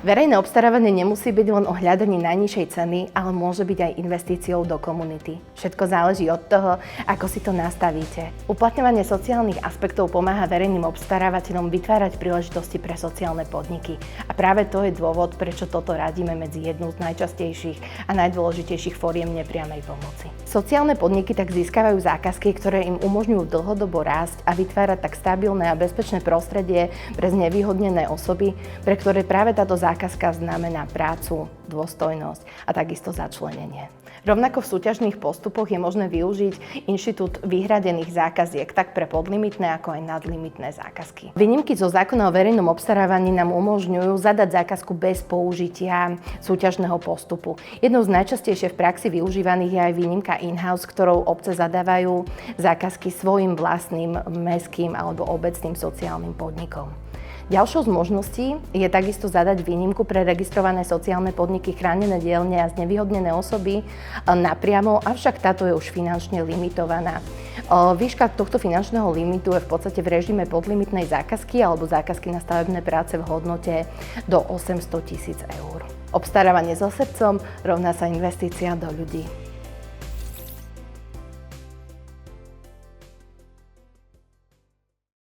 Verejné obstarávanie nemusí byť len o hľadaní najnižšej ceny, ale môže byť aj investíciou do komunity. Všetko záleží od toho, ako si to nastavíte. Uplatňovanie sociálnych aspektov pomáha verejným obstarávateľom vytvárať príležitosti pre sociálne podniky. A práve to je dôvod, prečo toto radíme medzi jednu z najčastejších a najdôležitejších foriem nepriamej pomoci. Sociálne podniky tak získavajú zákazky, ktoré im umožňujú dlhodobo rásť a vytvárať tak stabilné a bezpečné prostredie pre znevýhodnené osoby, pre ktoré práve táto zákazka znamená prácu, dôstojnosť a takisto začlenenie. Rovnako v súťažných postupoch je možné využiť inštitút vyhradených zákaziek tak pre podlimitné ako aj nadlimitné zákazky. Výnimky zo zákona o verejnom obstarávaní nám umožňujú zadať zákazku bez použitia súťažného postupu. Jednou z najčastejšie v praxi využívaných je aj výnimka in-house, ktorou obce zadávajú zákazky svojim vlastným mestským alebo obecným sociálnym podnikom. Ďalšou z možností je takisto zadať výnimku pre registrované sociálne podniky, chránené dielne a znevýhodnené osoby napriamo, avšak táto je už finančne limitovaná. Výška tohto finančného limitu je v podstate v režime podlimitnej zákazky alebo zákazky na stavebné práce v hodnote do 800 000 eur. Obstarávanie so srdcom rovná sa investícia do ľudí.